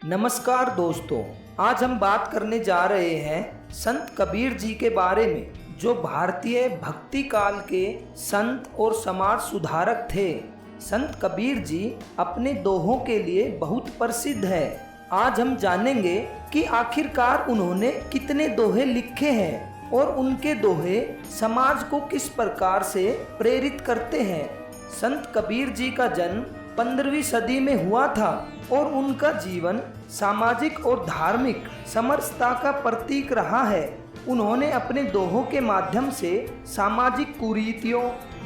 नमस्कार दोस्तों, आज हम बात करने जा रहे हैं संत कबीर जी के बारे में, जो भारतीय भक्ति काल के संत और समाज सुधारक थे। संत कबीर जी अपने दोहों के लिए बहुत प्रसिद्ध है। आज हम जानेंगे कि आखिरकार उन्होंने कितने दोहे लिखे हैं और उनके दोहे समाज को किस प्रकार से प्रेरित करते हैं। संत कबीर जी का जन्म 15वीं सदी में हुआ था और उनका जीवन सामाजिक और धार्मिक समरसता का प्रतीक रहा है। उन्होंने अपने दोहों के माध्यम से सामाजिक कुरीतियों,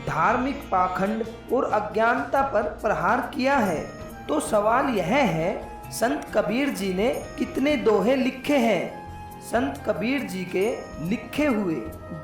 धार्मिक पाखंड और अज्ञानता पर प्रहार किया है। तो सवाल यह है, संत कबीर जी ने कितने दोहे लिखे हैं? संत कबीर जी के लिखे हुए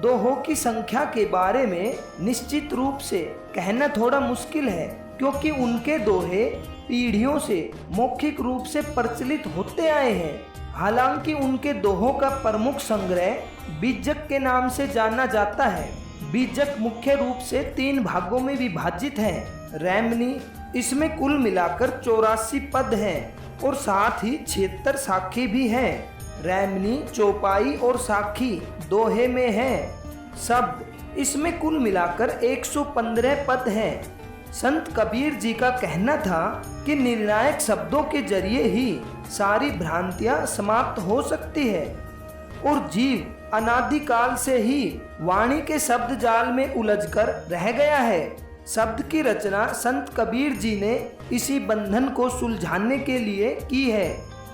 दोहों की संख्या के बारे में निश्चित रूप से कहना थोड़ा मुश्किल है, क्योंकि उनके दोहे पीढ़ियों से मौखिक रूप से प्रचलित होते आए हैं। हालांकि उनके दोहों का प्रमुख संग्रह बीजक के नाम से जाना जाता है। बीजक मुख्य रूप से 3 भागों में विभाजित है। रैमनी, इसमें कुल मिलाकर 84 पद हैं और साथ ही 76 साखी भी हैं। रैमनी, चौपाई और साखी दोहे में है। शब्द, इसमें कुल मिलाकर 115 पद हैं। संत कबीर जी का कहना था कि निर्णायक शब्दों के जरिए ही सारी भ्रांतियां समाप्त हो सकती है और जीव अनादिकाल से ही वाणी के शब्द जाल में उलझकर रह गया है। शब्द की रचना संत कबीर जी ने इसी बंधन को सुलझाने के लिए की है।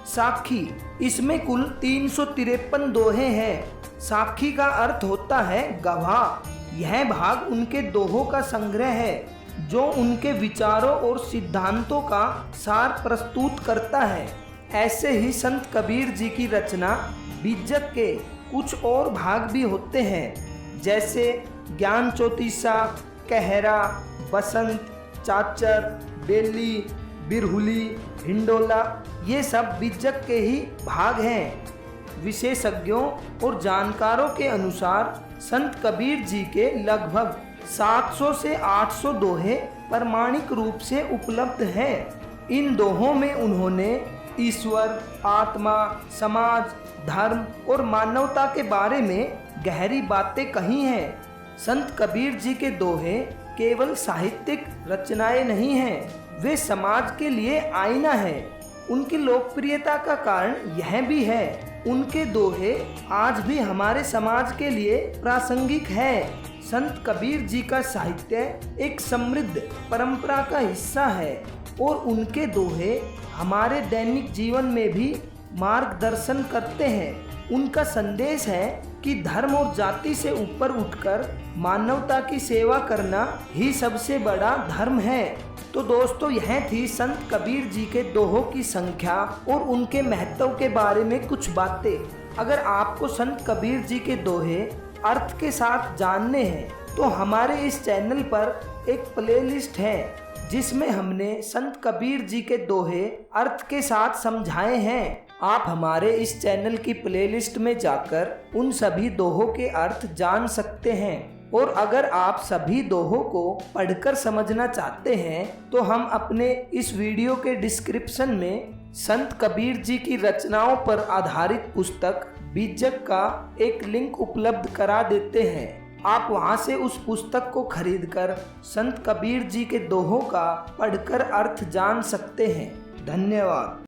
साखी, इसमें कुल 353 दोहे हैं। साखी का अर्थ होता है गवाह। यह भाग उनके दोहों का संग्रह है जो उनके विचारों और सिद्धांतों का सार प्रस्तुत करता है। ऐसे ही संत कबीर जी की रचना बीजक के कुछ और भाग भी होते हैं, जैसे ज्ञान चौतीसा, कहरा, बसंत, चाचर, बेली, बिरहुली, हिंडोला, ये सब बीजक के ही भाग हैं। विशेषज्ञों और जानकारों के अनुसार संत कबीर जी के लगभग 700 से 800 दोहे प्रमाणिक रूप से उपलब्ध हैं। इन दोहों में उन्होंने ईश्वर, आत्मा, समाज, धर्म और मानवता के बारे में गहरी बातें कही हैं। संत कबीर जी के दोहे केवल साहित्यिक रचनाएं नहीं हैं, वे समाज के लिए आईना है। उनकी लोकप्रियता का कारण यह भी है, उनके दोहे आज भी हमारे समाज के लिए प्रासंगिक है। संत कबीर जी का साहित्य एक समृद्ध परंपरा का हिस्सा है और उनके दोहे हमारे दैनिक जीवन में भी मार्गदर्शन करते हैं। उनका संदेश है कि धर्म और जाति से ऊपर उठकर मानवता की सेवा करना ही सबसे बड़ा धर्म है। तो दोस्तों, यह थी संत कबीर जी के दोहों की संख्या और उनके महत्व के बारे में कुछ बातें। अगर आपको संत कबीर जी के दोहे अर्थ के साथ जानने हैं तो हमारे इस चैनल पर एक प्लेलिस्ट है जिसमें हमने संत कबीर जी के दोहे अर्थ के साथ समझाए हैं। आप हमारे इस चैनल की प्लेलिस्ट में जाकर उन सभी दोहों के अर्थ जान सकते हैं। और अगर आप सभी दोहों को पढ़कर समझना चाहते हैं तो हम अपने इस वीडियो के डिस्क्रिप्शन में संत कबीर जी की रचनाओं पर आधारित पुस्तक बीजक का एक लिंक उपलब्ध करा देते हैं। आप वहां से उस पुस्तक को खरीदकर संत कबीर जी के दोहों का पढ़कर अर्थ जान सकते हैं। धन्यवाद।